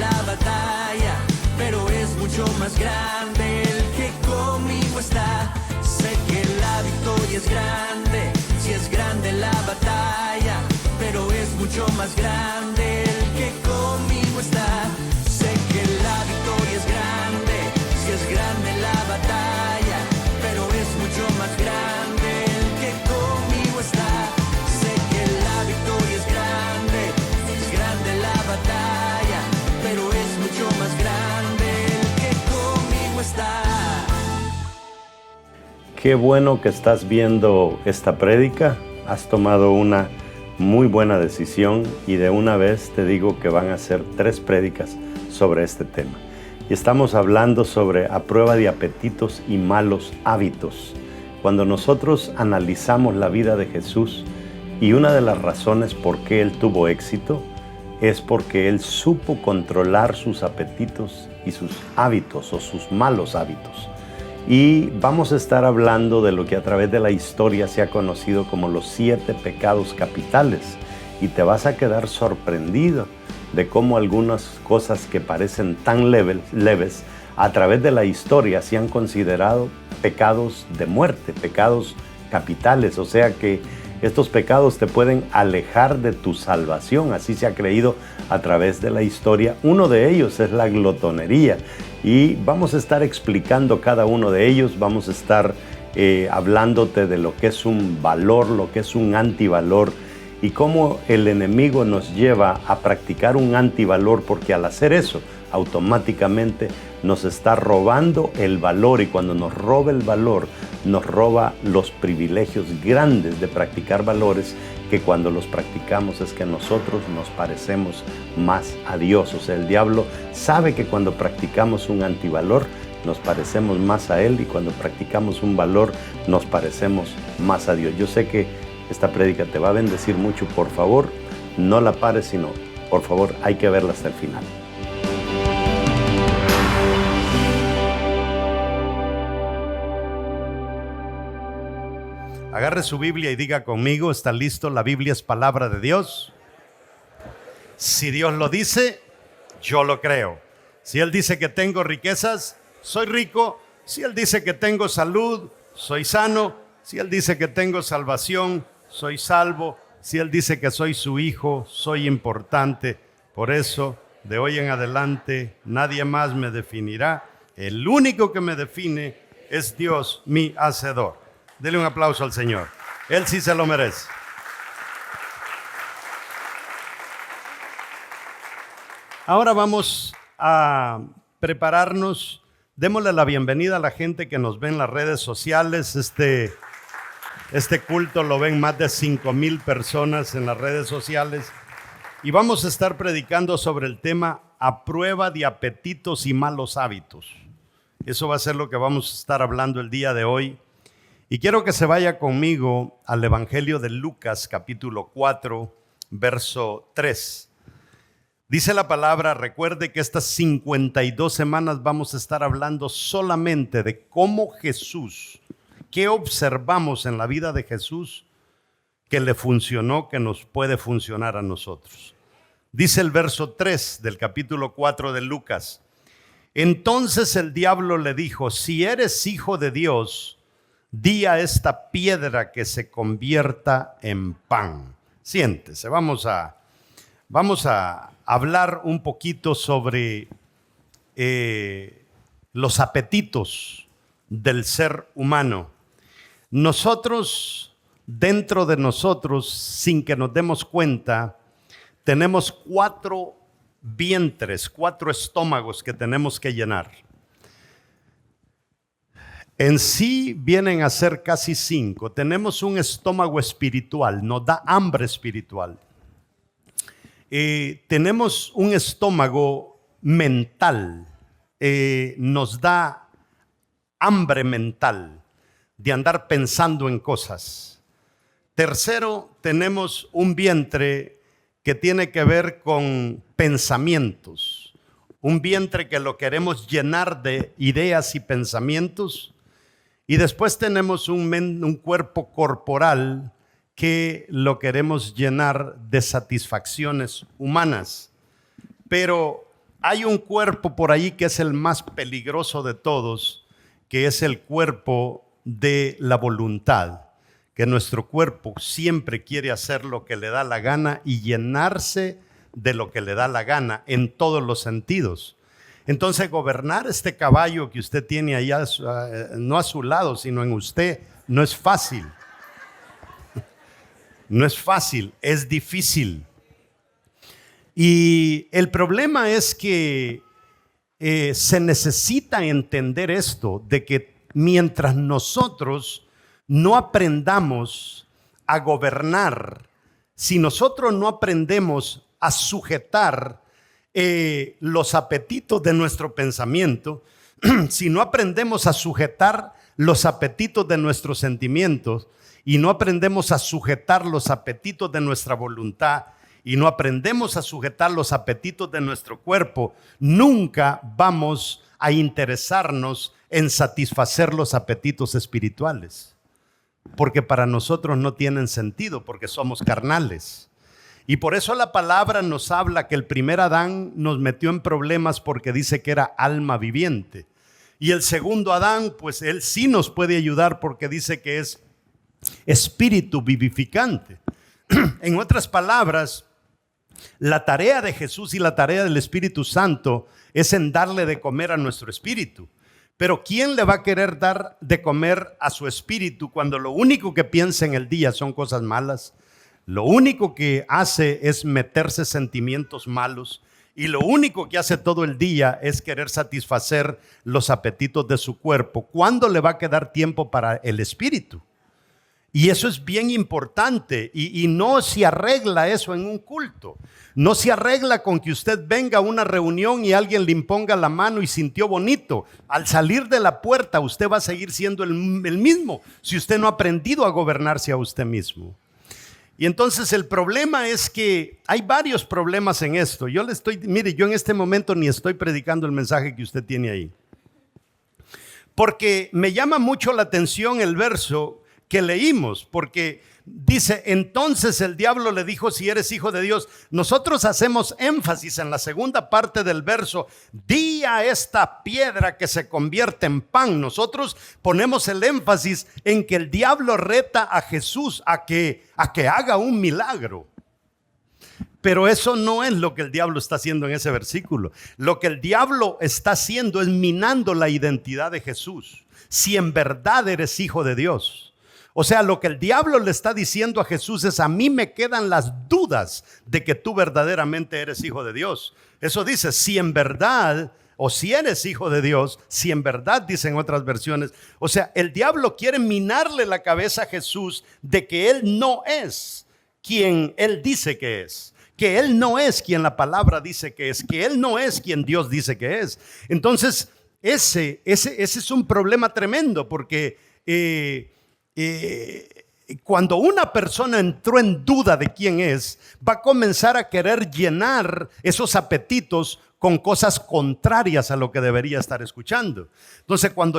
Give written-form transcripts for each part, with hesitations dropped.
la batalla, pero es mucho más grande el que conmigo está. Sé que la victoria es grande, si es grande la batalla, pero es mucho más grande el que conmigo está. Sé que la victoria es grande, si es grande la batalla, pero es mucho más grande el que conmigo está. Sé que la victoria es grande, si es grande la batalla, pero es mucho más grande el que conmigo está. Qué bueno que estás viendo esta prédica. Has tomado una muy buena decisión y de una vez te digo que van a ser 3 prédicas sobre este tema. Y estamos hablando sobre a prueba de apetitos y malos hábitos. Cuando nosotros analizamos la vida de Jesús, y una de las razones por qué Él tuvo éxito es porque Él supo controlar sus apetitos y sus hábitos o sus malos hábitos. Y vamos a estar hablando de lo que a través de la historia se ha conocido como los 7 pecados capitales. Y te vas a quedar sorprendido de cómo algunas cosas que parecen tan leves, a través de la historia se han considerado pecados de muerte, pecados capitales. O sea que estos pecados te pueden alejar de tu salvación, así se ha creído a través de la historia. Uno de ellos es la glotonería y vamos a estar explicando cada uno de ellos. Vamos a estar hablándote de lo que es un valor, lo que es un antivalor y cómo el enemigo nos lleva a practicar un antivalor, porque al hacer eso automáticamente nos está robando el valor, y cuando nos roba el valor nos roba los privilegios grandes de practicar valores, que cuando los practicamos es que nosotros nos parecemos más a Dios. O sea, el diablo sabe que cuando practicamos un antivalor nos parecemos más a Él, y cuando practicamos un valor nos parecemos más a Dios. Yo sé que esta prédica te va a bendecir mucho. Por favor, no la pares, sino, por favor, hay que verla hasta el final. Agarre su Biblia y diga conmigo, ¿está listo? La Biblia es palabra de Dios. Si Dios lo dice, yo lo creo. Si Él dice que tengo riquezas, soy rico. Si Él dice que tengo salud, soy sano. Si Él dice que tengo salvación, soy salvo. Si Él dice que soy su hijo, soy importante. Por eso, de hoy en adelante, nadie más me definirá. El único que me define es Dios, mi Hacedor. Dele un aplauso al Señor. Él sí se lo merece. Ahora vamos a prepararnos. Démosle la bienvenida a la gente que nos ve en las redes sociales. Este culto lo ven más de 5,000 personas en las redes sociales. Y vamos a estar predicando sobre el tema a prueba de apetitos y malos hábitos. Eso va a ser lo que vamos a estar hablando el día de hoy. Y quiero que se vaya conmigo al Evangelio de Lucas, capítulo 4, verso 3. Dice la palabra, recuerde que estas 52 semanas vamos a estar hablando solamente de cómo Jesús, qué observamos en la vida de Jesús que le funcionó, que nos puede funcionar a nosotros. Dice el verso 3 del capítulo 4 de Lucas. Entonces el diablo le dijo, si eres hijo de Dios, di a esta piedra que se convierta en pan. Siéntese, vamos a hablar un poquito sobre los apetitos del ser humano. Nosotros, dentro de nosotros, sin que nos demos cuenta, tenemos 4 vientres, 4 estómagos que tenemos que llenar. En sí vienen a ser casi 5. Tenemos un estómago espiritual, nos da hambre espiritual. Tenemos un estómago mental, nos da hambre mental de andar pensando en cosas. Tercero, tenemos un vientre que tiene que ver con pensamientos. Un vientre que lo queremos llenar de ideas y pensamientos. Y después tenemos un cuerpo corporal que lo queremos llenar de satisfacciones humanas. Pero Hay un cuerpo por ahí que es el más peligroso de todos, que es el cuerpo de la voluntad, que nuestro cuerpo siempre quiere hacer lo que le da la gana y llenarse de lo que le da la gana en todos los sentidos. Entonces, gobernar este caballo que usted tiene allá, no a su lado, sino en usted, no es fácil. No es fácil, es difícil. Y el problema es que se necesita entender esto, de que mientras nosotros no aprendamos a gobernar, si nosotros no aprendemos a sujetar los apetitos de nuestro pensamiento, si no aprendemos a sujetar los apetitos de nuestros sentimientos y no aprendemos a sujetar los apetitos de nuestra voluntad y no aprendemos a sujetar los apetitos de nuestro cuerpo, nunca vamos a interesarnos en satisfacer los apetitos espirituales, porque para nosotros no tienen sentido, porque somos carnales. Y por eso la palabra nos habla que el primer Adán nos metió en problemas porque dice que era alma viviente. Y el segundo Adán, pues él sí nos puede ayudar porque dice que es espíritu vivificante. En otras palabras, la tarea de Jesús y la tarea del Espíritu Santo es en darle de comer a nuestro espíritu. Pero ¿quién le va a querer dar de comer a su espíritu cuando lo único que piensa en el día son cosas malas? Lo único que hace es meterse sentimientos malos y lo único que hace todo el día es querer satisfacer los apetitos de su cuerpo. ¿Cuándo le va a quedar tiempo para el espíritu? Y eso es bien importante y no se arregla eso en un culto. No se arregla con que usted venga a una reunión y alguien le imponga la mano y sintió bonito. Al salir de la puerta usted va a seguir siendo el mismo si usted no ha aprendido a gobernarse a usted mismo. Y entonces el problema es que hay varios problemas en esto. Mire, yo en este momento ni estoy predicando el mensaje que usted tiene ahí. Porque me llama mucho la atención el verso que leímos, porque dice, entonces el diablo le dijo, si eres hijo de Dios. Nosotros hacemos énfasis en la segunda parte del verso, di a esta piedra que se convierte en pan. Nosotros ponemos el énfasis en que el diablo reta a Jesús a que haga un milagro. Pero eso no es lo que el diablo está haciendo en ese versículo. Lo que el diablo está haciendo es minando la identidad de Jesús. Si en verdad eres hijo de Dios. O sea, lo que el diablo le está diciendo a Jesús es, a mí me quedan las dudas de que tú verdaderamente eres hijo de Dios. Eso dice, si en verdad, o si eres hijo de Dios, si en verdad, dicen otras versiones. O sea, el diablo quiere minarle la cabeza a Jesús de que él no es quien él dice que es. Que él no es quien la palabra dice que es. Que él no es quien Dios dice que es. Entonces, ese es un problema tremendo porque cuando una persona entró en duda de quién es, va a comenzar a querer llenar esos apetitos con cosas contrarias a lo que debería estar escuchando. Entonces, cuando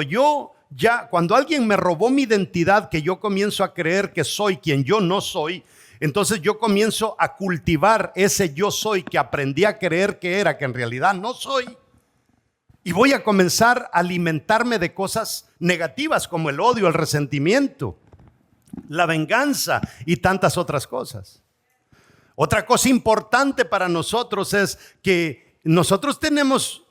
alguien me robó mi identidad, que yo comienzo a creer que soy quien yo no soy, entonces yo comienzo a cultivar ese yo soy que aprendí a creer que era, que en realidad no soy. Y voy a comenzar a alimentarme de cosas negativas como el odio, el resentimiento, la venganza y tantas otras cosas. Otra cosa importante para nosotros es que nosotros tenemos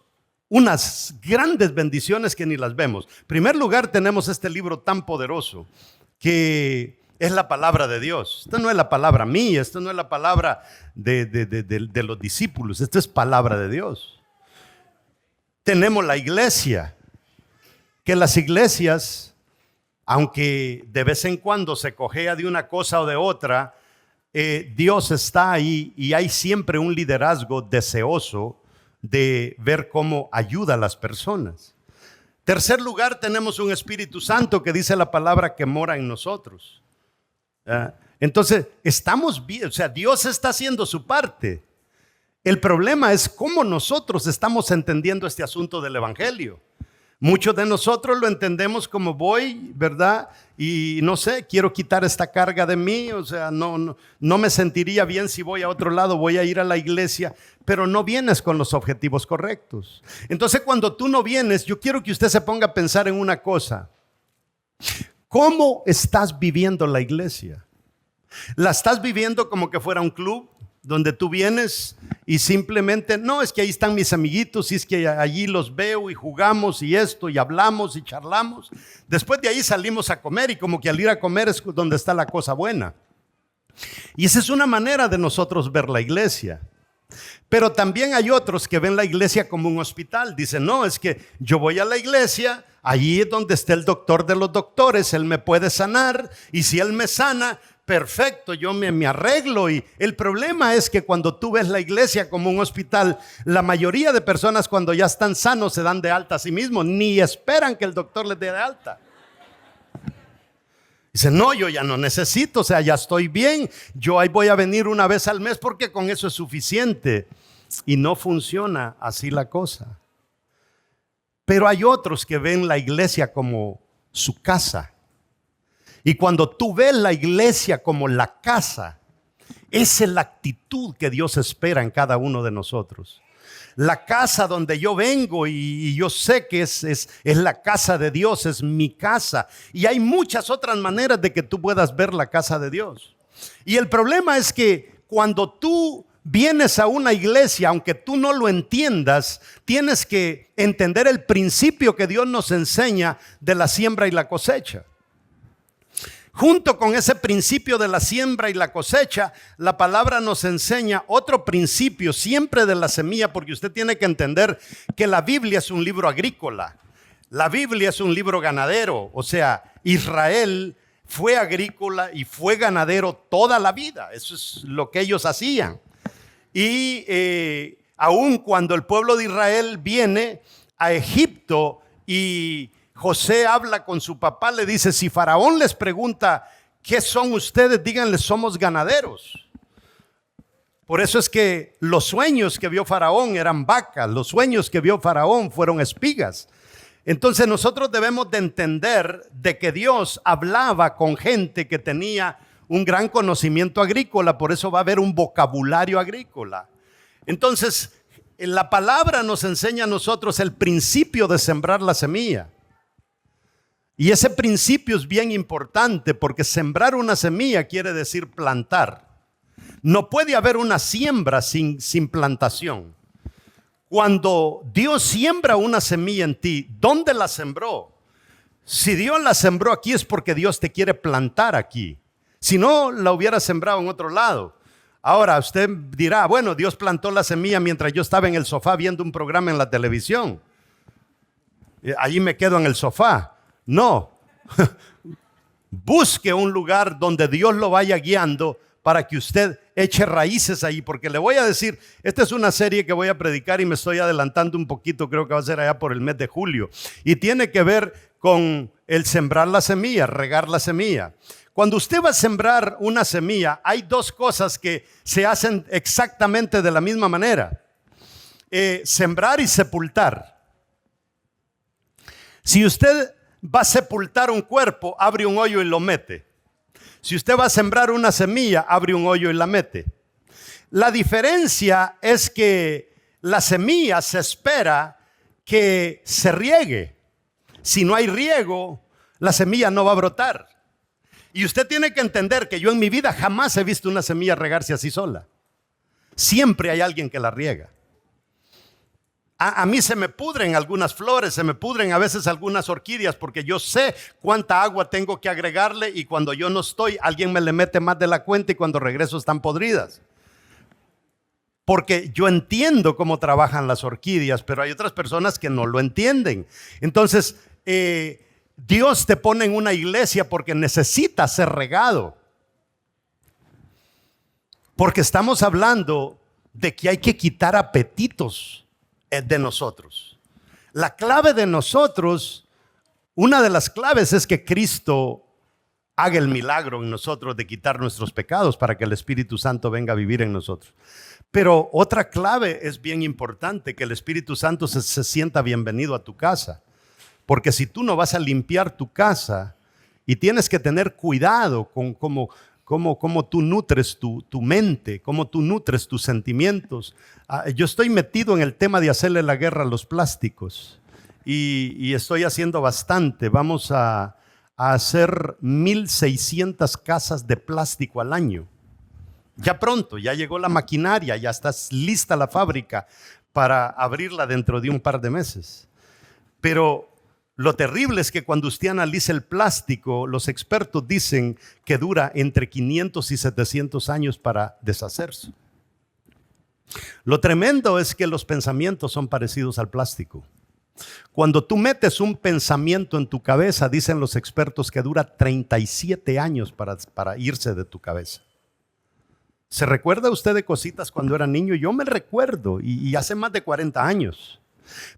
unas grandes bendiciones que ni las vemos. En primer lugar, tenemos este libro tan poderoso que es la palabra de Dios. Esto no es la palabra mía, esto no es la palabra de los discípulos, esto es palabra de Dios. Tenemos la iglesia, que las iglesias, aunque de vez en cuando se cojea de una cosa o de otra, Dios está ahí y hay siempre un liderazgo deseoso de ver cómo ayuda a las personas. Tercer lugar, tenemos un Espíritu Santo que dice la palabra que mora en nosotros. Entonces, estamos bien, o sea, Dios está haciendo su parte. El problema es cómo nosotros estamos entendiendo este asunto del evangelio. Muchos de nosotros lo entendemos como voy, ¿verdad? Y no sé, quiero quitar esta carga de mí, o sea, no me sentiría bien si voy a otro lado, voy a ir a la iglesia, pero no vienes con los objetivos correctos. Entonces, cuando tú no vienes, yo quiero que usted se ponga a pensar en una cosa. ¿Cómo estás viviendo la iglesia? ¿La estás viviendo como que fuera un club donde tú vienes y simplemente, no, es que ahí están mis amiguitos y es que allí los veo y jugamos y esto y hablamos y charlamos? Después de ahí salimos a comer y como que al ir a comer es donde está la cosa buena. Y esa es una manera de nosotros ver la iglesia. Pero también hay otros que ven la iglesia como un hospital. Dicen, no, es que yo voy a la iglesia, allí es donde está el doctor de los doctores, él me puede sanar y si él me sana, perfecto, yo me arreglo. Y el problema es que cuando tú ves la iglesia como un hospital, la mayoría de personas cuando ya están sanos se dan de alta a sí mismos, ni esperan que el doctor les dé de alta. Dicen, no, yo ya no necesito, o sea, ya estoy bien, yo ahí voy a venir una vez al mes porque con eso es suficiente. Y no funciona así la cosa. Pero hay otros que ven la iglesia como su casa. Y cuando tú ves la iglesia como la casa, esa es la actitud que Dios espera en cada uno de nosotros. La casa donde yo vengo y yo sé que es la casa de Dios, es mi casa. Y hay muchas otras maneras de que tú puedas ver la casa de Dios. Y el problema es que cuando tú vienes a una iglesia, aunque tú no lo entiendas, tienes que entender el principio que Dios nos enseña de la siembra y la cosecha. Junto con ese principio de la siembra y la cosecha, la palabra nos enseña otro principio siempre de la semilla, porque usted tiene que entender que la Biblia es un libro agrícola. La Biblia es un libro ganadero, o sea, Israel fue agrícola y fue ganadero toda la vida. Eso es lo que ellos hacían. Y aun cuando el pueblo de Israel viene a Egipto y José habla con su papá, le dice, si Faraón les pregunta, ¿qué son ustedes? Díganle, somos ganaderos. Por eso es que los sueños que vio Faraón eran vacas, los sueños que vio Faraón fueron espigas. Entonces nosotros debemos de entender de que Dios hablaba con gente que tenía un gran conocimiento agrícola, por eso va a haber un vocabulario agrícola. Entonces, la palabra nos enseña a nosotros el principio de sembrar la semilla. Y ese principio es bien importante porque sembrar una semilla quiere decir plantar. No puede haber una siembra sin plantación. Cuando Dios siembra una semilla en ti, ¿dónde la sembró? Si Dios la sembró aquí es porque Dios te quiere plantar aquí. Si no, la hubiera sembrado en otro lado. Ahora usted dirá, bueno, Dios plantó la semilla mientras yo estaba en el sofá viendo un programa en la televisión. Allí me quedo en el sofá. No, busque un lugar donde Dios lo vaya guiando para que usted eche raíces ahí, porque le voy a decir, esta es una serie que voy a predicar y me estoy adelantando un poquito, creo que va a ser allá por el mes de julio, y tiene que ver con el sembrar la semilla, regar la semilla. Cuando usted va a sembrar una semilla, hay dos cosas que se hacen exactamente de la misma manera, sembrar y sepultar. Si usted va a sepultar un cuerpo, abre un hoyo y lo mete. Si usted va a sembrar una semilla, abre un hoyo y la mete. La diferencia es que la semilla se espera que se riegue. Si no hay riego, la semilla no va a brotar. Y usted tiene que entender que yo en mi vida jamás he visto una semilla regarse así sola. Siempre hay alguien que la riega. A mí se me pudren algunas flores, se me pudren a veces algunas orquídeas porque yo sé cuánta agua tengo que agregarle y cuando yo no estoy, alguien me le mete más de la cuenta y cuando regreso están podridas. Porque yo entiendo cómo trabajan las orquídeas, pero hay otras personas que no lo entienden. Entonces, Dios te pone en una iglesia porque necesita ser regado. Porque estamos hablando de que hay que quitar apetitos de nosotros. La clave de nosotros, una de las claves es que Cristo haga el milagro en nosotros de quitar nuestros pecados para que el Espíritu Santo venga a vivir en nosotros. Pero otra clave es bien importante, que el Espíritu Santo se sienta bienvenido a tu casa. Porque si tú no vas a limpiar tu casa y tienes que tener cuidado con cómo tú nutres tu mente, cómo tú nutres tus sentimientos. Yo estoy metido en el tema de hacerle la guerra a los plásticos y estoy haciendo bastante. Vamos a hacer 1,600 casas de plástico al año. Ya pronto, ya llegó la maquinaria, ya está lista la fábrica para abrirla dentro de un par de meses. Pero lo terrible es que cuando usted analiza el plástico, los expertos dicen que dura entre 500 y 700 años para deshacerse. Lo tremendo es que los pensamientos son parecidos al plástico. Cuando tú metes un pensamiento en tu cabeza, dicen los expertos que dura 37 años para irse de tu cabeza. ¿Se recuerda usted de cositas cuando era niño? Yo me recuerdo y hace más de 40 años.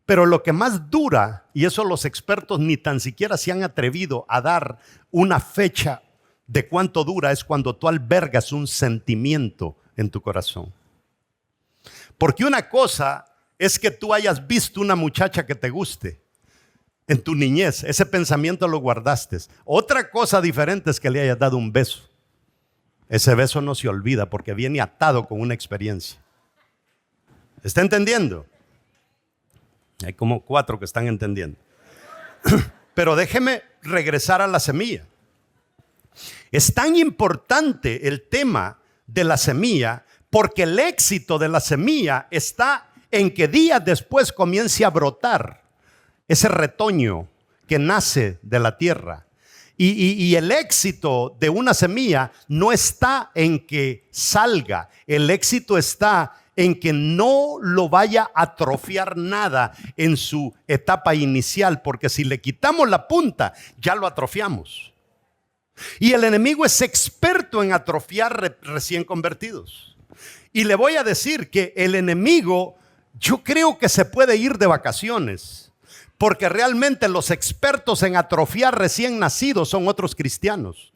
Pero lo que más dura, y eso los expertos ni tan siquiera se han atrevido a dar una fecha de cuánto dura, es cuando tú albergas un sentimiento en tu corazón. Porque una cosa es que tú hayas visto una muchacha que te guste en tu niñez, ese pensamiento lo guardaste. Otra cosa diferente es que le hayas dado un beso. Ese beso no se olvida porque viene atado con una experiencia. ¿Está entendiendo? Hay como 4 que están entendiendo. Pero déjeme regresar a la semilla. Es tan importante el tema de la semilla porque el éxito de la semilla está en que días después comience a brotar ese retoño que nace de la tierra. Y el éxito de una semilla no está en que salga, el éxito está en que no lo vaya a atrofiar nada en su etapa inicial, porque si le quitamos la punta, ya lo atrofiamos. Y el enemigo es experto en atrofiar recién convertidos. Y le voy a decir que el enemigo, yo creo que se puede ir de vacaciones, porque realmente los expertos en atrofiar recién nacidos son otros cristianos,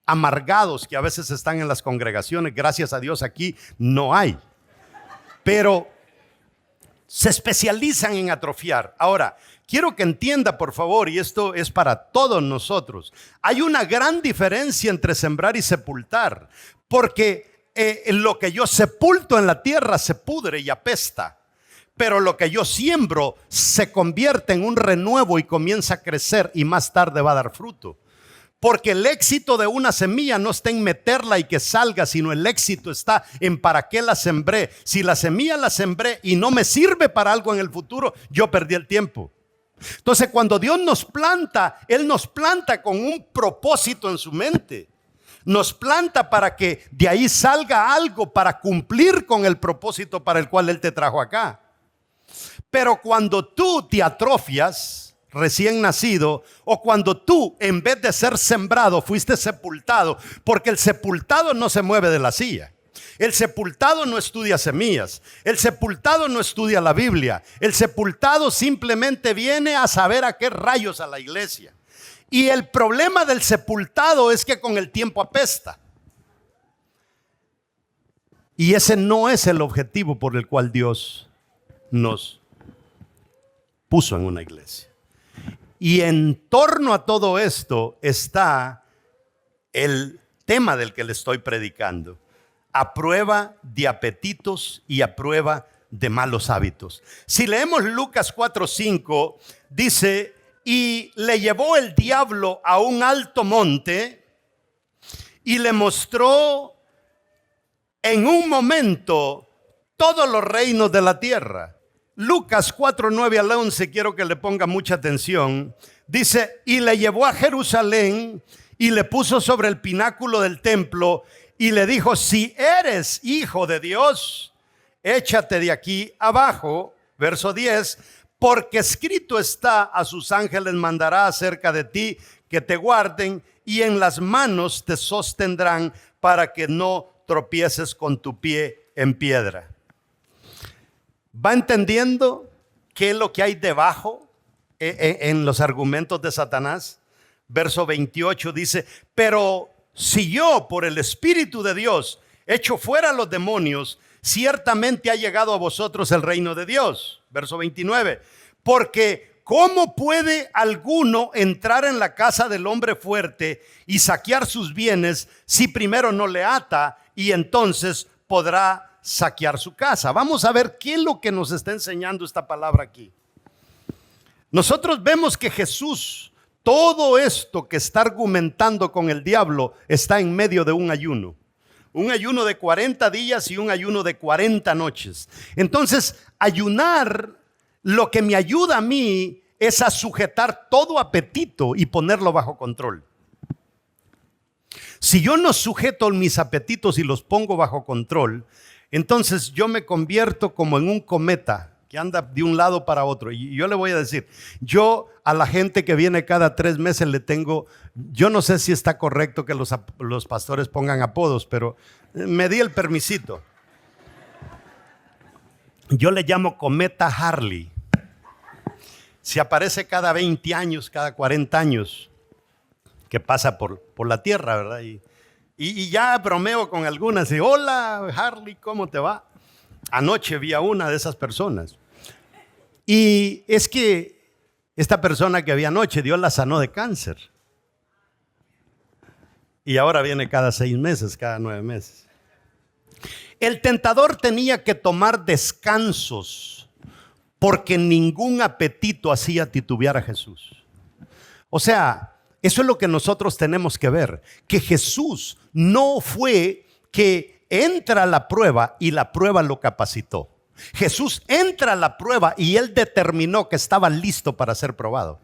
amargados que a veces están en las congregaciones. Gracias a Dios aquí no hay. Pero se especializan en atrofiar. Ahora, quiero que entienda, por favor, y esto es para todos nosotros, hay una gran diferencia entre sembrar y sepultar, porque lo que yo sepulto en la tierra se pudre y apesta, pero lo que yo siembro se convierte en un renuevo y comienza a crecer y más tarde va a dar fruto. Porque el éxito de una semilla no está en meterla y que salga, sino el éxito está en para qué la sembré. Si la semilla la sembré y no me sirve para algo en el futuro, yo perdí el tiempo. Entonces, cuando Dios nos planta, Él nos planta con un propósito en su mente. Nos planta para que de ahí salga algo para cumplir con el propósito para el cual Él te trajo acá. Pero cuando tú te atrofias, recién nacido, o cuando tú en vez de ser sembrado fuiste sepultado, porque el sepultado no se mueve de la silla, el sepultado no estudia semillas, el sepultado no estudia la Biblia, el sepultado simplemente viene a saber a qué rayos a la iglesia. Y el problema del sepultado es que con el tiempo apesta, y ese no es el objetivo por el cual Dios nos puso en una iglesia. Y en torno a todo esto está el tema del que le estoy predicando: a prueba de apetitos y a prueba de malos hábitos. Si leemos Lucas 4:5, dice: y le llevó el diablo a un alto monte y le mostró en un momento todos los reinos de la tierra. Lucas 4:9 al 11, quiero que le ponga mucha atención. Dice: y le llevó a Jerusalén y le puso sobre el pináculo del templo y le dijo: si eres hijo de Dios, échate de aquí abajo. Verso 10: porque escrito está, a sus ángeles mandará acerca de ti que te guarden, y en las manos te sostendrán para que no tropieces con tu pie en piedra. ¿Va entendiendo qué es lo que hay debajo en los argumentos de Satanás? Verso 28 dice: pero si yo por el Espíritu de Dios echo fuera a los demonios, ciertamente ha llegado a vosotros el reino de Dios. Verso 29: porque ¿cómo puede alguno entrar en la casa del hombre fuerte y saquear sus bienes si primero no le ata y entonces podrá saquear su casa? Vamos a ver qué es lo que nos está enseñando esta palabra aquí. Nosotros vemos que Jesús, todo esto que está argumentando con el diablo, está en medio de un ayuno. Un ayuno de 40 días y un ayuno de 40 noches. Entonces, ayunar, lo que me ayuda a mí es a sujetar todo apetito y ponerlo bajo control. Si yo no sujeto mis apetitos y los pongo bajo control, entonces yo me convierto como en un cometa que anda de un lado para otro. Y yo le voy a decir, yo a la gente que viene cada 3 meses le tengo, yo no sé si está correcto que los pastores pongan apodos, pero me di el permisito. Yo le llamo cometa Harley. Se aparece cada 20 años, cada 40 años, que pasa por la tierra, ¿verdad? Y ya bromeo con algunas y hola Harley, ¿cómo te va? Anoche vi a una de esas personas. Y es que esta persona que vi anoche, Dios la sanó de cáncer. Y ahora viene cada 6 meses, cada 9 meses. El tentador tenía que tomar descansos porque ningún apetito hacía titubear a Jesús. O sea, eso es lo que nosotros tenemos que ver, que Jesús no fue que entra a la prueba y la prueba lo capacitó. Jesús entra a la prueba y él determinó que estaba listo para ser probado.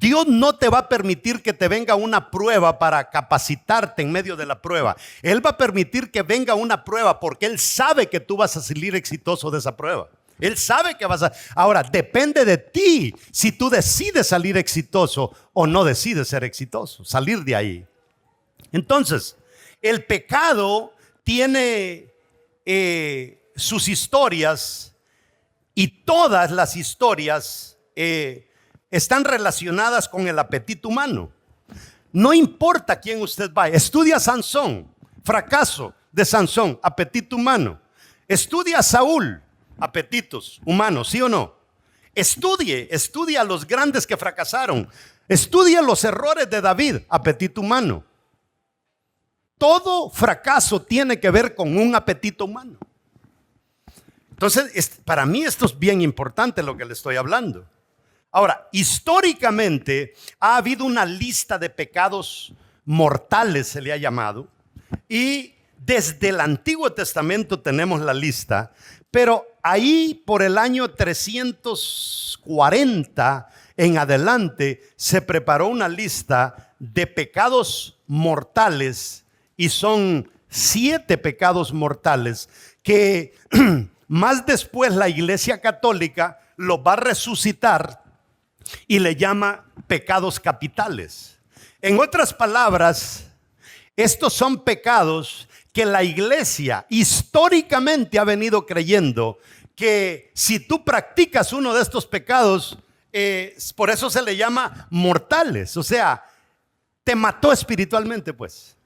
Dios no te va a permitir que te venga una prueba para capacitarte en medio de la prueba. Él va a permitir que venga una prueba porque Él sabe que tú vas a salir exitoso de esa prueba. Él sabe que vas a... Ahora, depende de ti si tú decides salir exitoso o no decides ser exitoso, salir de ahí. Entonces, el pecado tiene sus historias y todas las historias están relacionadas con el apetito humano. No importa quién usted vaya. Estudia a Sansón, fracaso de Sansón, apetito humano. Estudia a Saúl, apetitos humanos, ¿sí o no? Estudie a los grandes que fracasaron. Estudie los errores de David, apetito humano. Todo fracaso tiene que ver con un apetito humano. Entonces, para mí esto es bien importante lo que le estoy hablando. Ahora, históricamente ha habido una lista de pecados mortales, se le ha llamado, y desde el Antiguo Testamento tenemos la lista, pero ahí por el año 340 en adelante se preparó una lista de pecados mortales y son 7 pecados mortales que más después la Iglesia Católica los va a resucitar y le llama pecados capitales. En otras palabras, estos son pecados que la iglesia históricamente ha venido creyendo que si tú practicas uno de estos pecados, por eso se le llama mortales. O sea, te mató espiritualmente, pues.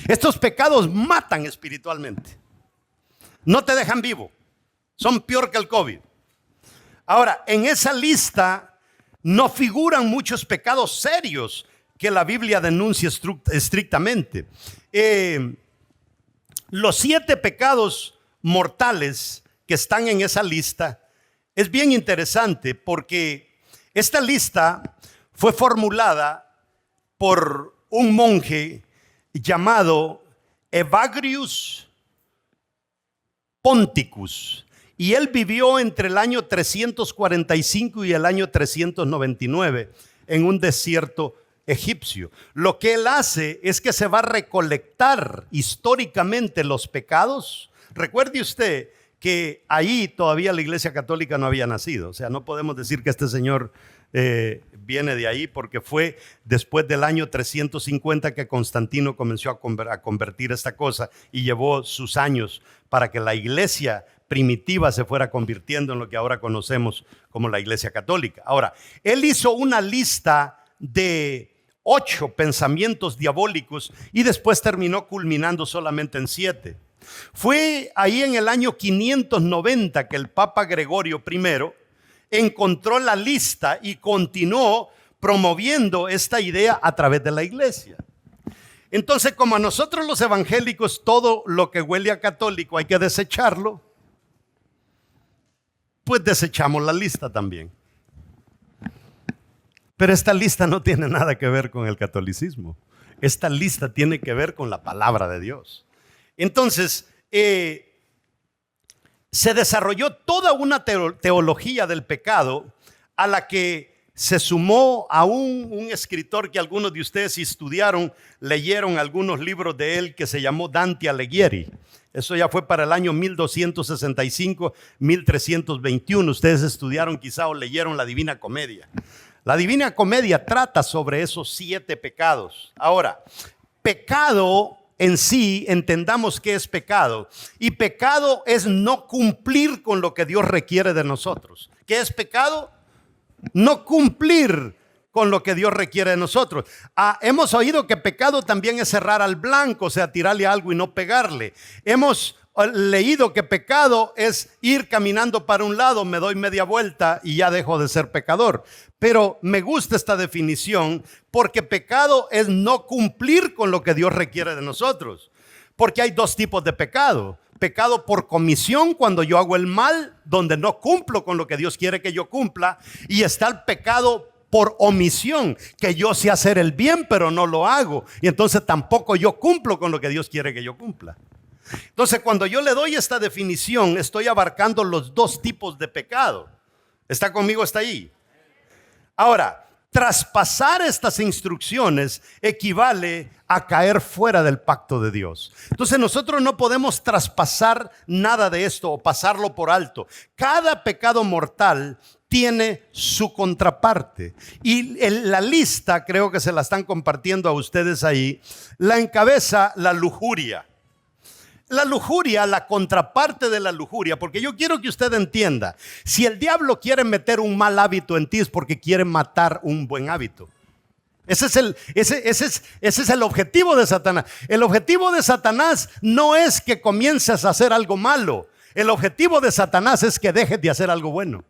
Estos pecados matan espiritualmente. No te dejan vivo. Son peor que el COVID. Ahora, en esa lista no figuran muchos pecados serios que la Biblia denuncia estrictamente. Los 7 pecados mortales que están en esa lista es bien interesante porque esta lista fue formulada por un monje llamado Evagrius Ponticus. Y él vivió entre el año 345 y el año 399 en un desierto egipcio. Lo que él hace es que se va a recolectar históricamente los pecados. Recuerde usted que ahí todavía la Iglesia Católica no había nacido. O sea, no podemos decir que este señor viene de ahí porque fue después del año 350 que Constantino comenzó a convertir esta cosa y llevó sus años para que la iglesia primitiva se fuera convirtiendo en lo que ahora conocemos como la Iglesia Católica. Ahora, él hizo una lista de 8 pensamientos diabólicos y después terminó culminando solamente en 7. Fue ahí en el año 590 que el Papa Gregorio I encontró la lista y continuó promoviendo esta idea a través de la iglesia. Entonces, como a nosotros los evangélicos todo lo que huele a católico hay que desecharlo, pues desechamos la lista también. Pero esta lista no tiene nada que ver con el catolicismo. Esta lista tiene que ver con la palabra de Dios. Entonces, se desarrolló toda una teología del pecado a la que se sumó a un escritor que algunos de ustedes estudiaron, leyeron algunos libros de él, que se llamó Dante Alighieri. Eso ya fue para el año 1265, 1321. Ustedes estudiaron quizá o leyeron la Divina Comedia. La Divina Comedia trata sobre esos 7 pecados. Ahora, pecado en sí, entendamos qué es pecado. Y pecado es no cumplir con lo que Dios requiere de nosotros. ¿Qué es pecado? No cumplir con lo que Dios requiere de nosotros. Hemos oído que pecado también es cerrar al blanco, o sea, tirarle algo y no pegarle. Hemos leído que pecado es ir caminando para un lado, me doy media vuelta y ya dejo de ser pecador. Pero me gusta esta definición porque pecado es no cumplir con lo que Dios requiere de nosotros. Porque hay 2 tipos de pecado. Pecado por comisión, cuando yo hago el mal, donde no cumplo con lo que Dios quiere que yo cumpla. Y está el pecado por omisión, que yo sé hacer el bien, pero no lo hago. Y entonces tampoco yo cumplo con lo que Dios quiere que yo cumpla. Entonces, cuando yo le doy esta definición, estoy abarcando los 2 tipos de pecado. ¿Está conmigo? ¿Está ahí? Ahora, traspasar estas instrucciones equivale a caer fuera del pacto de Dios. Entonces nosotros no podemos traspasar nada de esto o pasarlo por alto. Cada pecado mortal tiene su contraparte. Y la lista, creo que se la están compartiendo a ustedes ahí, la encabeza la lujuria. La lujuria, la contraparte de la lujuria, porque yo quiero que usted entienda, si el diablo quiere meter un mal hábito en ti es porque quiere matar un buen hábito. Ese es el objetivo de Satanás. El objetivo de Satanás no es que comiences a hacer algo malo. El objetivo de Satanás es que dejes de hacer algo bueno.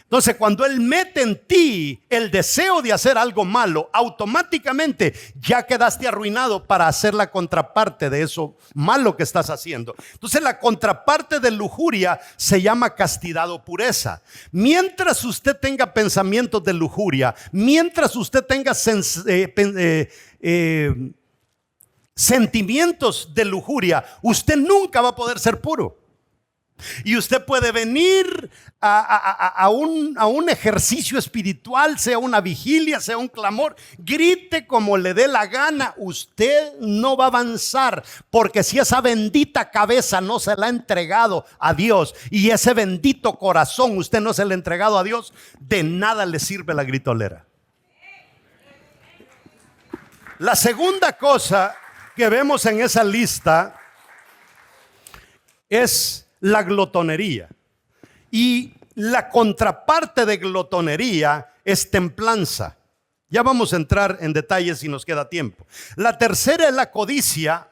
Entonces, cuando él mete en ti el deseo de hacer algo malo, automáticamente ya quedaste arruinado para hacer la contraparte de eso malo que estás haciendo. Entonces, la contraparte de lujuria se llama castidad o pureza. Mientras usted tenga pensamientos de lujuria, mientras usted tenga sentimientos de lujuria, usted nunca va a poder ser puro. Y usted puede venir a un ejercicio espiritual, sea una vigilia, sea un clamor, grite como le dé la gana, usted no va a avanzar, porque si esa bendita cabeza no se la ha entregado a Dios y ese bendito corazón usted no se le ha entregado a Dios, de nada le sirve la gritolera. La segunda cosa que vemos en esa lista es la glotonería. Y la contraparte de glotonería es templanza. Ya vamos a entrar en detalles si nos queda tiempo. La tercera es la codicia.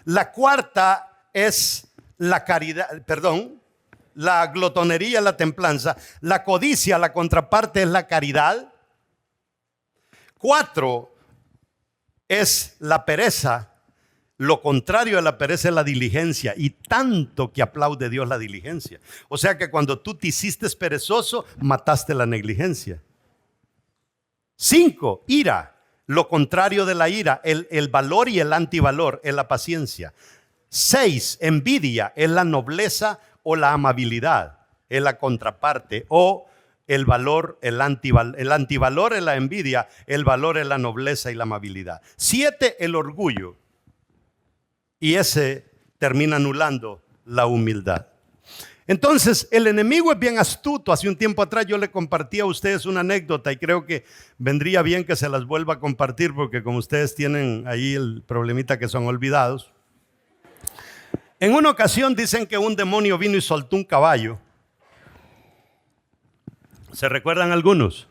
La cuarta es la caridad, la glotonería, la templanza. La codicia, la contraparte es la caridad. 4 es la pereza. Lo contrario a la pereza es la diligencia, y tanto que aplaude Dios la diligencia. O sea que cuando tú te hiciste perezoso, mataste la negligencia. 5, ira. Lo contrario de la ira, el valor y el antivalor es la paciencia. 6, envidia, es la nobleza o la amabilidad, es la contraparte. O el valor, el antivalor es la envidia, el valor es la nobleza y la amabilidad. 7, el orgullo. Y ese termina anulando la humildad. Entonces, el enemigo es bien astuto. Hace un tiempo atrás yo le compartí a ustedes una anécdota y creo que vendría bien que se las vuelva a compartir, porque como ustedes tienen ahí el problemita que son olvidados. En una ocasión dicen que un demonio vino y soltó un caballo. ¿Se recuerdan algunos?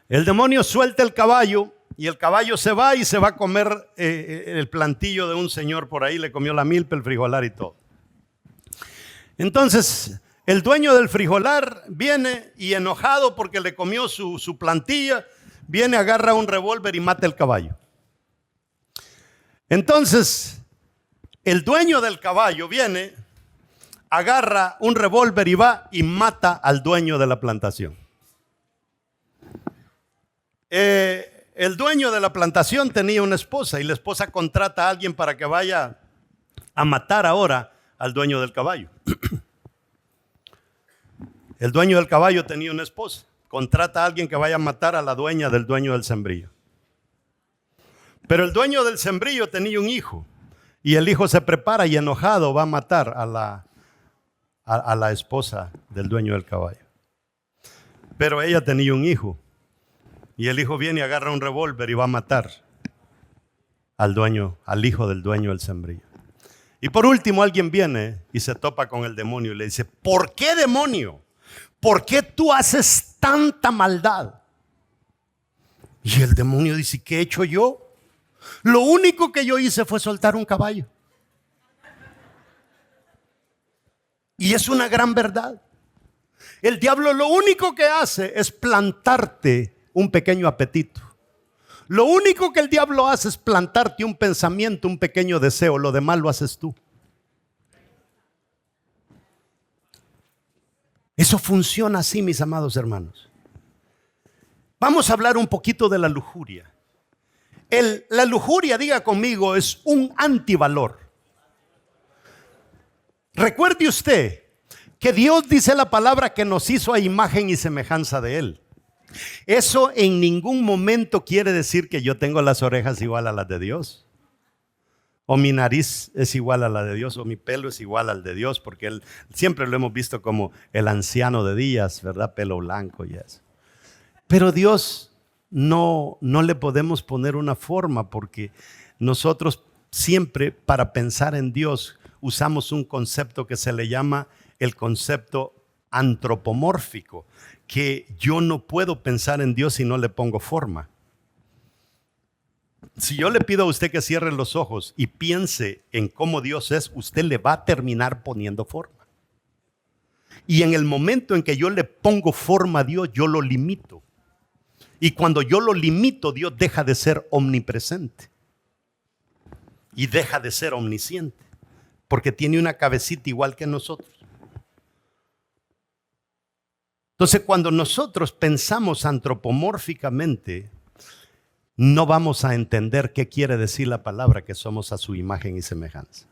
El demonio suelta el caballo. Y el caballo se va y se va a comer el plantillo de un señor por ahí. Le comió la milpa, el frijolar y todo. Entonces, el dueño del frijolar viene y enojado porque le comió su plantilla, viene, agarra un revólver y mata el caballo. Entonces, el dueño del caballo viene, agarra un revólver y va y mata al dueño de la plantación. El dueño de la plantación tenía una esposa y la esposa contrata a alguien para que vaya a matar ahora al dueño del caballo. El dueño del caballo tenía una esposa, contrata a alguien que vaya a matar a la dueña del dueño del sembrillo. Pero el dueño del sembrillo tenía un hijo y el hijo se prepara y enojado va a matar a la esposa del dueño del caballo. Pero ella tenía un hijo y el hijo viene y agarra un revólver y va a matar al hijo del dueño del sembrillo. Y por último alguien viene y se topa con el demonio y le dice: ¿por qué, demonio? ¿Por qué tú haces tanta maldad? Y el demonio dice: ¿qué he hecho yo? Lo único que yo hice fue soltar un caballo. Y es una gran verdad. El diablo lo único que hace es plantarte un pequeño apetito. Lo único que el diablo hace es plantarte un pensamiento, un pequeño deseo. Lo demás lo haces tú. Eso funciona así, mis amados hermanos. Vamos a hablar un poquito de la lujuria. La lujuria, diga conmigo, es un antivalor. Recuerde usted que Dios dice la palabra que nos hizo a imagen y semejanza de Él. Eso en ningún momento quiere decir que yo tengo las orejas igual a las de Dios, o mi nariz es igual a la de Dios, o mi pelo es igual al de Dios, porque Él siempre lo hemos visto como el anciano de días, ¿verdad? Pelo blanco y eso. Pero Dios no le podemos poner una forma, porque nosotros siempre, para pensar en Dios, usamos un concepto que se le llama el concepto antropomórfico, que yo no puedo pensar en Dios si no le pongo forma. Si yo le pido a usted que cierre los ojos y piense en cómo Dios es, usted le va a terminar poniendo forma. Y en el momento en que yo le pongo forma a Dios, yo lo limito. Y cuando yo lo limito, Dios deja de ser omnipresente y deja de ser omnisciente, porque tiene una cabecita igual que nosotros. Entonces, cuando nosotros pensamos antropomórficamente, no vamos a entender qué quiere decir la palabra que somos a su imagen y semejanza.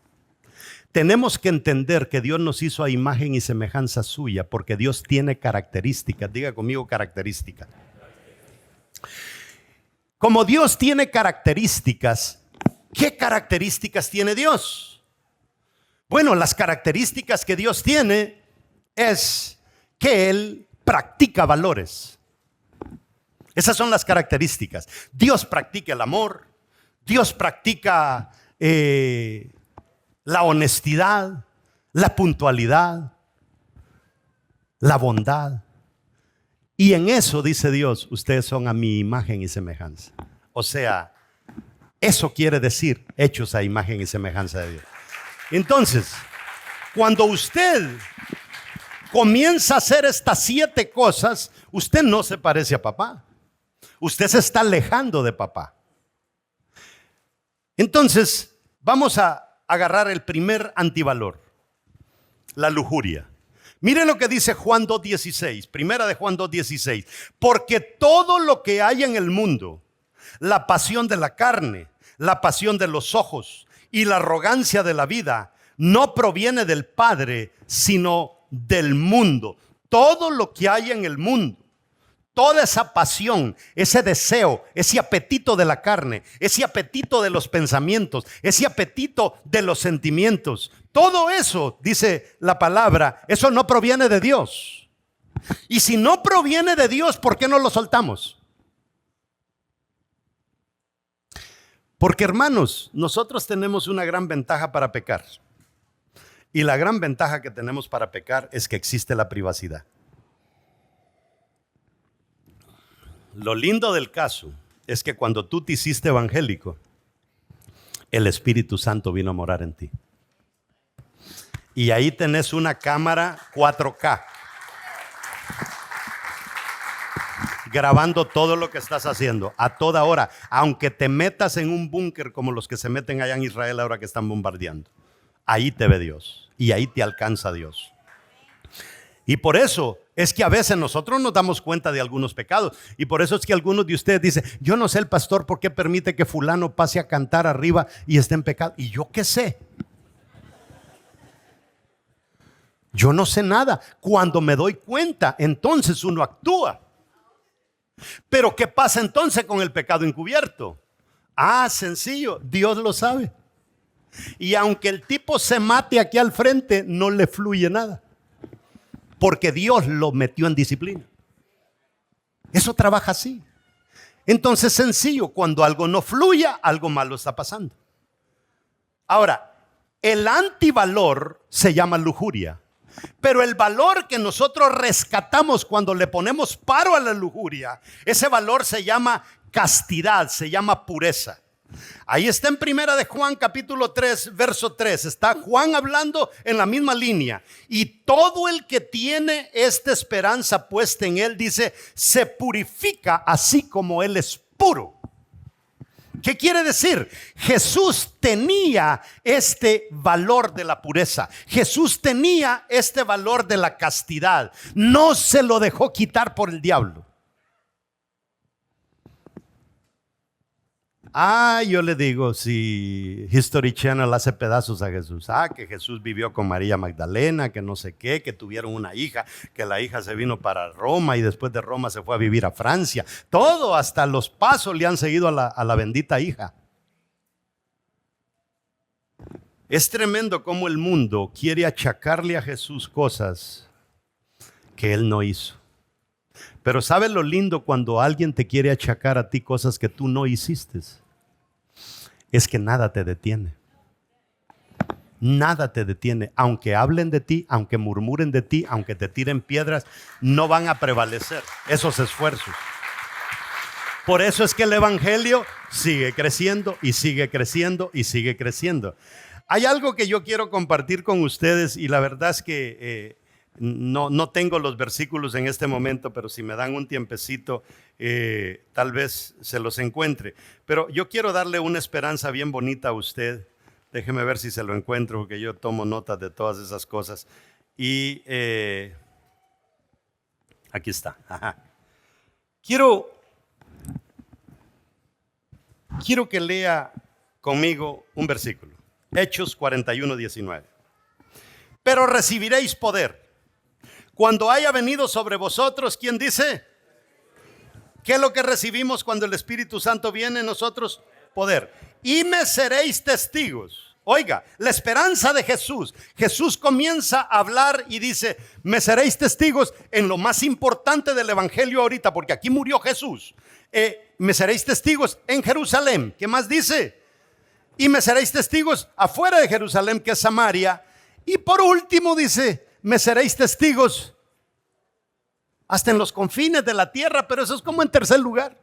Tenemos que entender que Dios nos hizo a imagen y semejanza suya, porque Dios tiene características. Diga conmigo, características. Como Dios tiene características, ¿qué características tiene Dios? Bueno, las características que Dios tiene es que Él practica valores. Esas son las características. Dios practica el amor, Dios practica la honestidad, la puntualidad, la bondad. Y en eso, dice Dios, ustedes son a mi imagen y semejanza. O sea, eso quiere decir hechos a imagen y semejanza de Dios. Entonces, cuando usted comienza a hacer estas 7 cosas, usted no se parece a papá. Usted se está alejando de papá. Entonces, vamos a agarrar el primer antivalor, la lujuria. Mire lo que dice Juan 2:16, primera de Juan 2:16. Porque todo lo que hay en el mundo, la pasión de la carne, la pasión de los ojos y la arrogancia de la vida, no proviene del Padre, sino del mundo. Todo lo que hay en el mundo, toda esa pasión, ese deseo, ese apetito de la carne, ese apetito de los pensamientos, ese apetito de los sentimientos, todo eso, dice la palabra, eso no proviene de Dios. Y si no proviene de Dios, ¿por qué no lo soltamos? Porque, hermanos, nosotros tenemos una gran ventaja para pecar. Y la gran ventaja que tenemos para pecar es que existe la privacidad. Lo lindo del caso es que cuando tú te hiciste evangélico, el Espíritu Santo vino a morar en ti. Y ahí tenés una cámara 4K. Grabando todo lo que estás haciendo a toda hora, aunque te metas en un búnker como los que se meten allá en Israel ahora que están bombardeando. Ahí te ve Dios y ahí te alcanza Dios. Y por eso es que a veces nosotros nos damos cuenta de algunos pecados. Y por eso es que algunos de ustedes dicen, yo no sé el pastor por qué permite que fulano pase a cantar arriba y esté en pecado. Y yo qué sé. Yo no sé nada. Cuando me doy cuenta, entonces uno actúa. Pero ¿qué pasa entonces con el pecado encubierto? Ah, sencillo, Dios lo sabe. Y aunque el tipo se mate aquí al frente, no le fluye nada. Porque Dios lo metió en disciplina. Eso trabaja así. Entonces, sencillo, cuando algo no fluya, algo malo está pasando. Ahora, el antivalor se llama lujuria. Pero el valor que nosotros rescatamos cuando le ponemos paro a la lujuria, ese valor se llama castidad, se llama pureza. Ahí está en Primera de Juan capítulo 3 verso 3. Está Juan hablando en la misma línea. Y todo el que tiene esta esperanza puesta en él, dice, se purifica así como él es puro. ¿Qué quiere decir? Jesús tenía este valor de la pureza. Jesús tenía este valor de la castidad. No se lo dejó quitar por el diablo. Yo le digo, si History Channel hace pedazos a Jesús. Que Jesús vivió con María Magdalena, que no sé qué, que tuvieron una hija, que la hija se vino para Roma y después de Roma se fue a vivir a Francia. Todo, hasta los pasos le han seguido a la bendita hija. Es tremendo cómo el mundo quiere achacarle a Jesús cosas que él no hizo. Pero ¿sabes lo lindo cuando alguien te quiere achacar a ti cosas que tú no hiciste? Es que nada te detiene. Nada te detiene. Aunque hablen de ti, aunque murmuren de ti, aunque te tiren piedras, no van a prevalecer esos esfuerzos. Por eso es que el evangelio sigue creciendo y sigue creciendo y sigue creciendo. Hay algo que yo quiero compartir con ustedes y la verdad es que no tengo los versículos en este momento, pero si me dan un tiempecito, tal vez se los encuentre. Pero yo quiero darle una esperanza bien bonita a usted. Déjeme ver si se lo encuentro, porque yo tomo notas de todas esas cosas. Y aquí está. Ajá. Quiero que lea conmigo un versículo. Hechos 41:19. Pero recibiréis poder cuando haya venido sobre vosotros, ¿quién dice? ¿Qué es lo que recibimos cuando el Espíritu Santo viene en nosotros? Poder. Y me seréis testigos. Oiga, la esperanza de Jesús. Jesús comienza a hablar y dice, me seréis testigos en lo más importante del evangelio ahorita, porque aquí murió Jesús. Me seréis testigos en Jerusalén. ¿Qué más dice? Y me seréis testigos afuera de Jerusalén, que es Samaria. Y por último dice, me seréis testigos hasta en los confines de la tierra, pero eso es como en tercer lugar.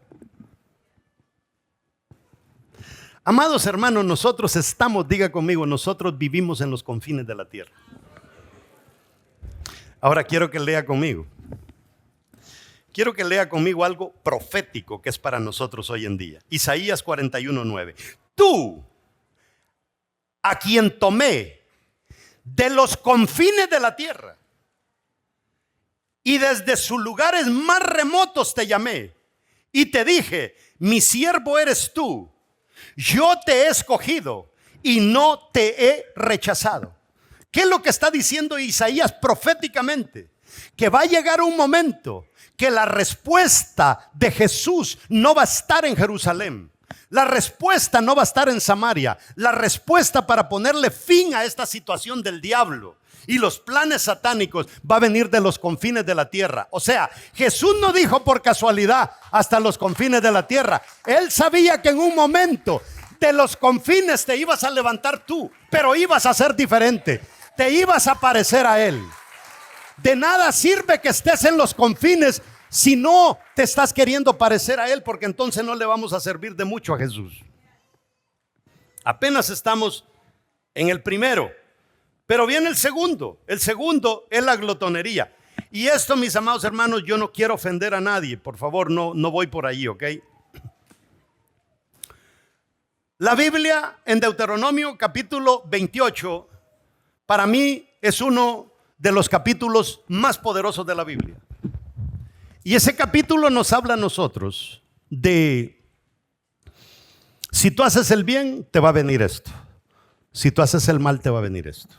Amados hermanos, nosotros estamos, diga conmigo, nosotros vivimos en los confines de la tierra. Ahora quiero que lea conmigo. Quiero que lea conmigo algo profético que es para nosotros hoy en día. Isaías 41:9. Tú, a quien tomé de los confines de la tierra y desde sus lugares más remotos te llamé y te dije, mi siervo eres tú, yo te he escogido y no te he rechazado. ¿Qué es lo que está diciendo Isaías proféticamente? Que va a llegar un momento que la respuesta de Jesús no va a estar en Jerusalén. La respuesta no va a estar en Samaria. La respuesta para ponerle fin a esta situación del diablo y los planes satánicos va a venir de los confines de la tierra. O sea, Jesús no dijo por casualidad hasta los confines de la tierra. Él sabía que en un momento de los confines te ibas a levantar tú, pero ibas a ser diferente. Te ibas a parecer a Él. De nada sirve que estés en los confines si no te estás queriendo parecer a Él, porque entonces no le vamos a servir de mucho a Jesús. Apenas estamos en el primero, Pero viene el segundo. El segundo es la glotonería. Y esto, mis amados hermanos, yo no quiero ofender a nadie. Por favor, no voy por ahí, ¿ok? La Biblia en Deuteronomio capítulo 28, para mí es uno de los capítulos más poderosos de la Biblia. Y ese capítulo nos habla a nosotros de: si tú haces el bien, te va a venir esto. Si tú haces el mal, te va a venir esto.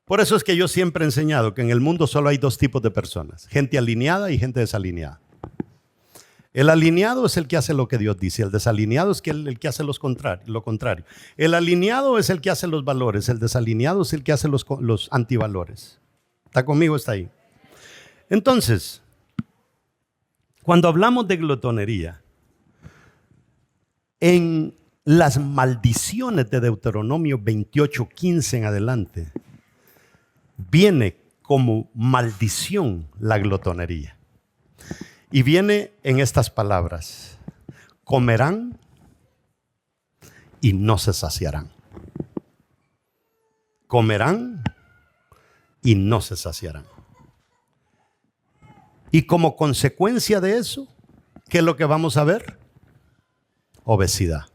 Por eso es que yo siempre he enseñado que en el mundo solo hay dos tipos de personas: gente alineada y gente desalineada. El alineado es el que hace lo que Dios dice. El desalineado es el que hace lo contrario. El alineado es el que hace los valores. El desalineado es el que hace los antivalores. ¿Está conmigo? Está ahí. Entonces, cuando hablamos de glotonería, en las maldiciones de Deuteronomio 28:15 en adelante, viene como maldición la glotonería. Y viene en estas palabras: comerán y no se saciarán. Comerán y no se saciarán. Y como consecuencia de eso, ¿qué es lo que vamos a ver? Obesidad.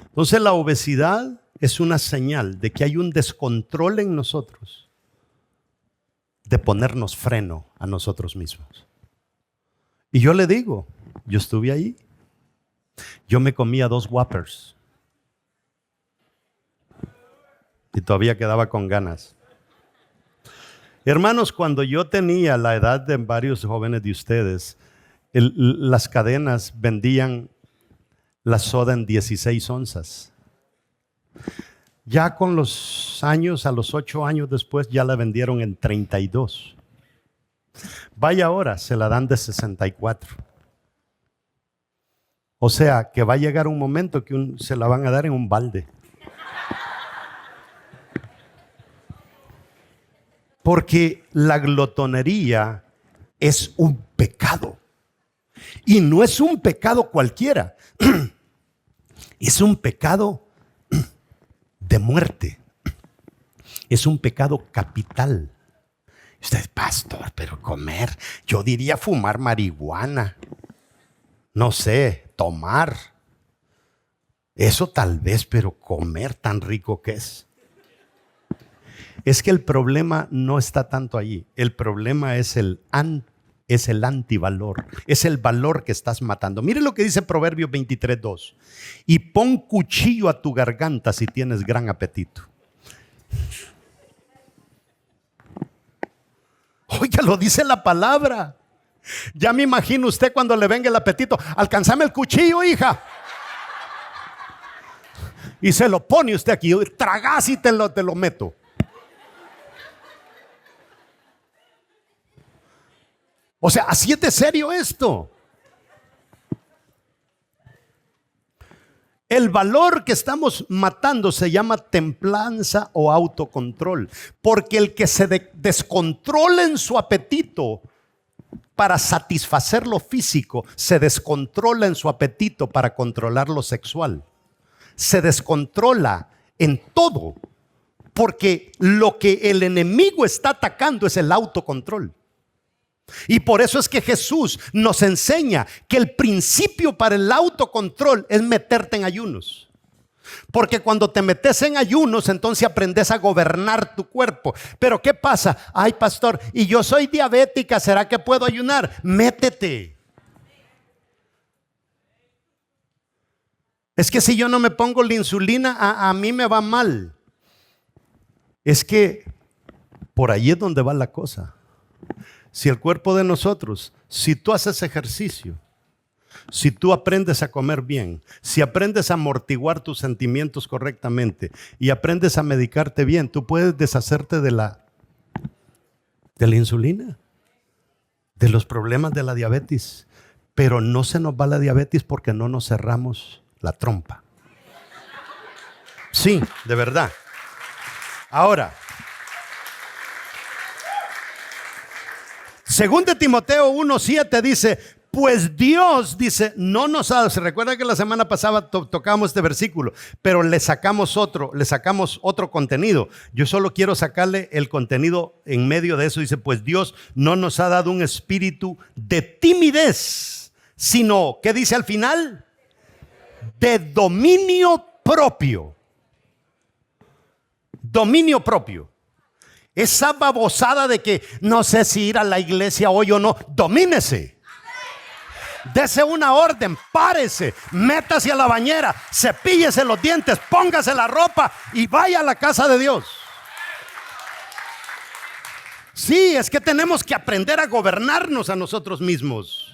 Entonces la obesidad es una señal de que hay un descontrol en nosotros de ponernos freno a nosotros mismos. Y yo le digo, yo estuve ahí. Yo me comía 2 Whoppers y todavía quedaba con ganas. Hermanos, cuando yo tenía la edad de varios jóvenes de ustedes, las cadenas vendían la soda en 16 onzas. Ya con los años, a los 8 años después, ya la vendieron en 32. Vaya ahora, se la dan de 64. O sea, que va a llegar un momento que se la van a dar en un balde. Porque la glotonería es un pecado. Y no es un pecado cualquiera. Es un pecado de muerte. Es un pecado capital. Usted, pastor, pero comer, yo diría fumar marihuana. No sé, tomar. Eso tal vez, pero comer tan rico que es. Es que el problema no está tanto allí. El problema es el antivalor. Es el valor que estás matando. Mire lo que dice Proverbios 23:2. Y pon cuchillo a tu garganta si tienes gran apetito. Oiga, lo dice la palabra. Ya me imagino usted cuando le venga el apetito: alcanzame el cuchillo, hija. Y se lo pone usted aquí. Tragás y te lo meto. O sea, así es de serio esto. El valor que estamos matando se llama templanza o autocontrol. Porque el que se descontrola en su apetito para satisfacer lo físico, se descontrola en su apetito para controlar lo sexual. Se descontrola en todo. Porque lo que el enemigo está atacando es el autocontrol. Y por eso es que Jesús nos enseña que el principio para el autocontrol es meterte en ayunos. Porque cuando te metes en ayunos, entonces aprendes a gobernar tu cuerpo. Pero ¿qué pasa? Ay, pastor, y yo soy diabética, ¿será que puedo ayunar? Métete. Es que si yo no me pongo la insulina, a mí me va mal. Es que por ahí es donde va la cosa. Si el cuerpo de nosotros, si tú haces ejercicio, si tú aprendes a comer bien, si aprendes a amortiguar tus sentimientos correctamente y aprendes a medicarte bien, tú puedes deshacerte de la insulina, de los problemas de la diabetes. Pero no se nos va la diabetes porque no nos cerramos la trompa. Sí, de verdad. Ahora, 2 Timoteo 1:7 dice: Pues Dios dice, no nos ha dado. Se recuerda que la semana pasada tocamos este versículo, pero le sacamos otro contenido. Yo solo quiero sacarle el contenido en medio de eso. Dice, pues Dios no nos ha dado un espíritu de timidez, sino, ¿qué dice al final? De dominio propio. Dominio propio. Esa babosada de que no sé si ir a la iglesia hoy o no, domínese. Dese una orden, párese, métase a la bañera, cepíllese los dientes, póngase la ropa y vaya a la casa de Dios. Sí, es que tenemos que aprender a gobernarnos a nosotros mismos.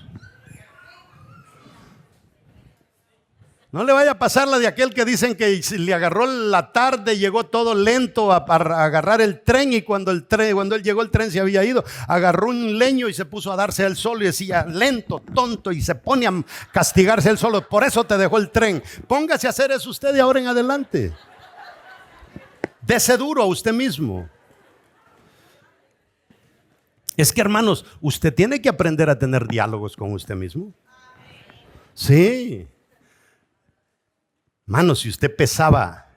No le vaya a pasar la de aquel que dicen que le agarró la tarde, llegó todo lento a agarrar el tren, y cuando él llegó el tren se había ido, agarró un leño y se puso a darse él solo y decía, lento, tonto, y se pone a castigarse él solo. Por eso te dejó el tren. Póngase a hacer eso usted de ahora en adelante. Dese duro a usted mismo. Es que, hermanos, usted tiene que aprender a tener diálogos con usted mismo. Sí. Mano, si usted pesaba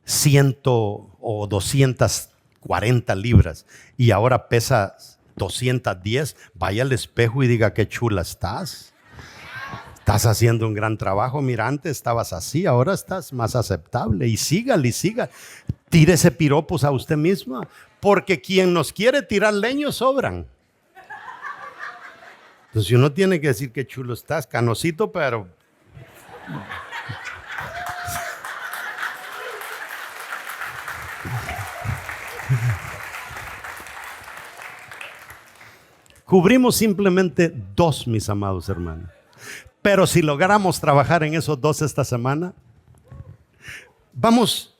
100 o 240 libras y ahora pesa 210, vaya al espejo y diga qué chula estás. Estás haciendo un gran trabajo. Mira, antes estabas así, ahora estás más aceptable. Y sígale, tírese piropos a usted misma, porque quien nos quiere tirar leños sobran. Entonces uno tiene que decir qué chulo estás, canosito, pero... Cubrimos simplemente 2, mis amados hermanos. Pero si logramos trabajar en esos 2 esta semana, vamos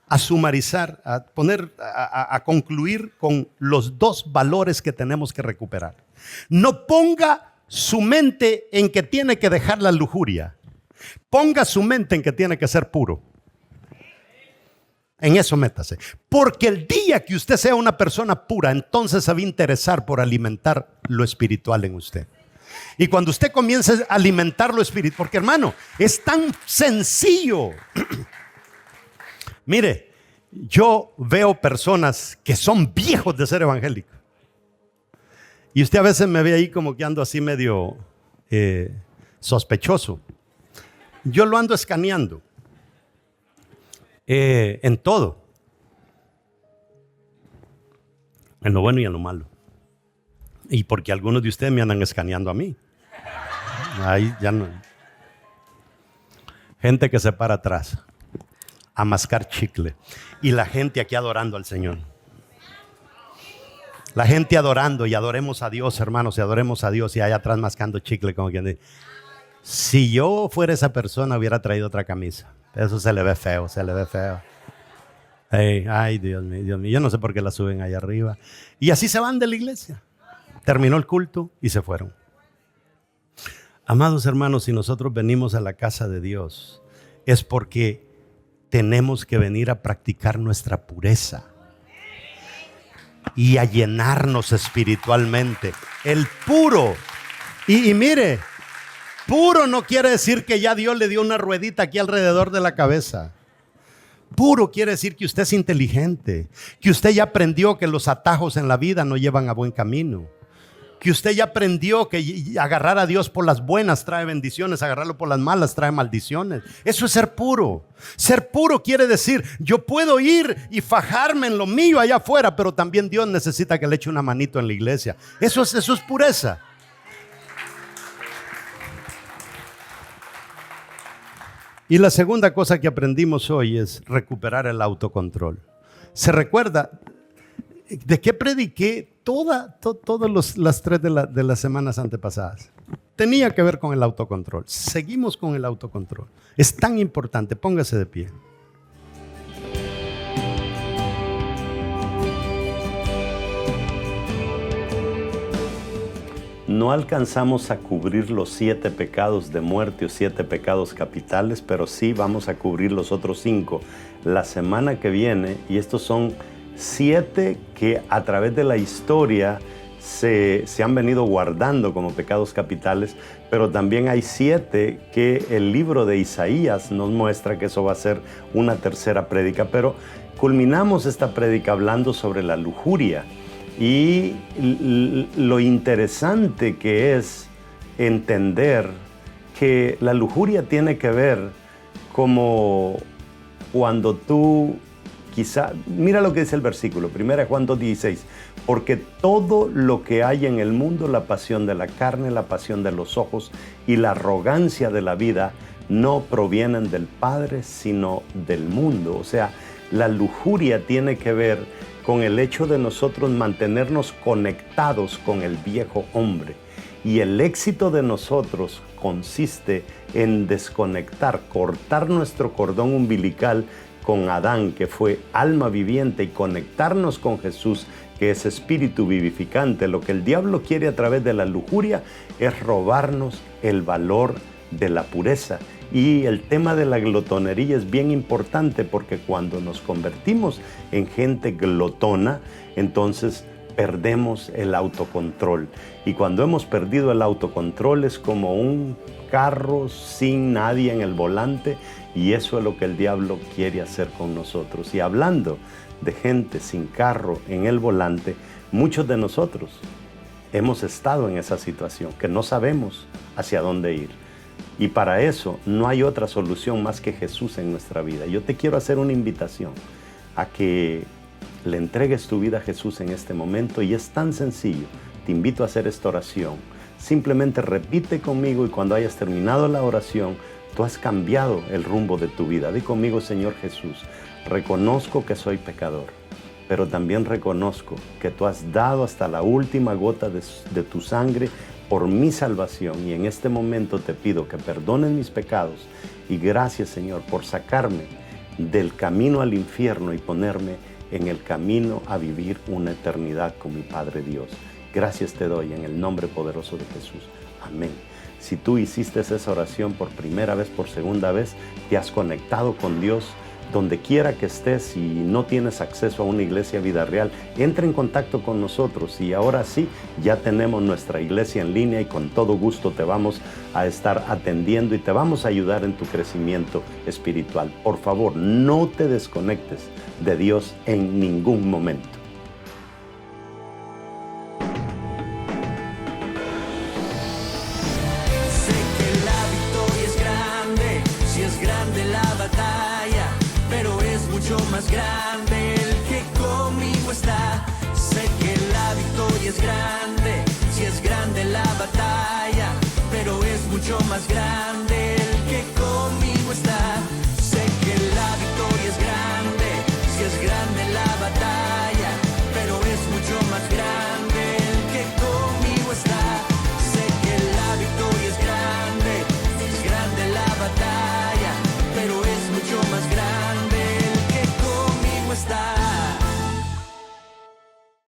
a sumarizar, a concluir con los 2 valores que tenemos que recuperar. No ponga su mente en que tiene que dejar la lujuria. Ponga su mente en que tiene que ser puro. En eso métase. Porque el día que usted sea una persona pura, entonces se va a interesar por alimentar lo espiritual en usted. Y cuando usted comience a alimentar lo espiritual, porque hermano, es tan sencillo. Mire, yo veo personas que son viejos de ser evangélicos. Y usted a veces me ve ahí como que ando así medio sospechoso. Yo lo ando escaneando. En todo, en lo bueno y en lo malo, y porque algunos de ustedes me andan escaneando a mí. Ahí ya no. Gente que se para atrás a mascar chicle, y la gente aquí adorando al Señor. La gente adorando, y adoremos a Dios, hermanos, y adoremos a Dios, y allá atrás mascando chicle, como quien dice. Si yo fuera esa persona, hubiera traído otra camisa. Eso se le ve feo, Ay, Dios mío, yo no sé por qué la suben ahí arriba. Y así se van de la iglesia. Terminó el culto y se fueron. Amados hermanos, si nosotros venimos a la casa de Dios, es porque tenemos que venir a practicar nuestra pureza y a llenarnos espiritualmente. El puro. Y mire, puro no quiere decir que ya Dios le dio una ruedita aquí alrededor de la cabeza. Puro quiere decir que usted es inteligente, que usted ya aprendió que los atajos en la vida no llevan a buen camino, que usted ya aprendió que agarrar a Dios por las buenas trae bendiciones, agarrarlo por las malas trae maldiciones. Eso es ser puro. Ser puro quiere decir, yo puedo ir y fajarme en lo mío allá afuera, pero también Dios necesita que le eche una manito en la iglesia. Eso es pureza. Y la segunda cosa que aprendimos hoy es recuperar el autocontrol. ¿Se recuerda de qué prediqué todas las 3 de las semanas antepasadas? Tenía que ver con el autocontrol. Seguimos con el autocontrol. Es tan importante. Póngase de pie. No alcanzamos a cubrir los 7 pecados de muerte o 7 pecados capitales, pero sí vamos a cubrir los otros 5 la semana que viene. Y estos son 7 que a través de la historia se han venido guardando como pecados capitales, pero también hay 7 que el libro de Isaías nos muestra que eso va a ser una tercera prédica. Pero culminamos esta prédica hablando sobre la lujuria y lo interesante que es entender que la lujuria tiene que ver como cuando tú quizá, mira lo que dice el versículo, 1 Juan 2:16, porque todo lo que hay en el mundo, la pasión de la carne, la pasión de los ojos y la arrogancia de la vida, no provienen del Padre, sino del mundo. O sea, la lujuria tiene que ver con el hecho de nosotros mantenernos conectados con el viejo hombre. Y el éxito de nosotros consiste en desconectar, cortar nuestro cordón umbilical con Adán, que fue alma viviente, y conectarnos con Jesús, que es espíritu vivificante. Lo que el diablo quiere a través de la lujuria es robarnos el valor de la pureza. Y el tema de la glotonería es bien importante, porque cuando nos convertimos en gente glotona, entonces perdemos el autocontrol. Y cuando hemos perdido el autocontrol es como un carro sin nadie en el volante, y eso es lo que el diablo quiere hacer con nosotros. Y hablando de gente sin carro en el volante, muchos de nosotros hemos estado en esa situación, que no sabemos hacia dónde ir. Y para eso no hay otra solución más que Jesús en nuestra vida. Yo te quiero hacer una invitación a que le entregues tu vida a Jesús en este momento, y es tan sencillo. Te invito a hacer esta oración. Simplemente repite conmigo, y cuando hayas terminado la oración, tú has cambiado el rumbo de tu vida. Di conmigo: Señor Jesús, reconozco que soy pecador, pero también reconozco que tú has dado hasta la última gota de tu sangre por mi salvación, y en este momento te pido que perdones mis pecados. Y gracias, Señor, por sacarme del camino al infierno y ponerme en el camino a vivir una eternidad con mi Padre Dios. Gracias te doy en el nombre poderoso de Jesús. Amén. Si tú hiciste esa oración por primera vez, por segunda vez, te has conectado con Dios, donde quiera que estés, y no tienes acceso a una iglesia Vida Real, entra en contacto con nosotros. Y ahora sí, ya tenemos nuestra iglesia en línea, y con todo gusto te vamos a estar atendiendo y te vamos a ayudar en tu crecimiento espiritual. Por favor, no te desconectes de Dios en ningún momento. Sé que la victoria es grande, si es grande la batalla, pero es mucho más grande el que conmigo está. Sé que la victoria es grande, si es grande la batalla, pero es mucho más grande el que conmigo está. Sé que la victoria es grande, si es grande la batalla.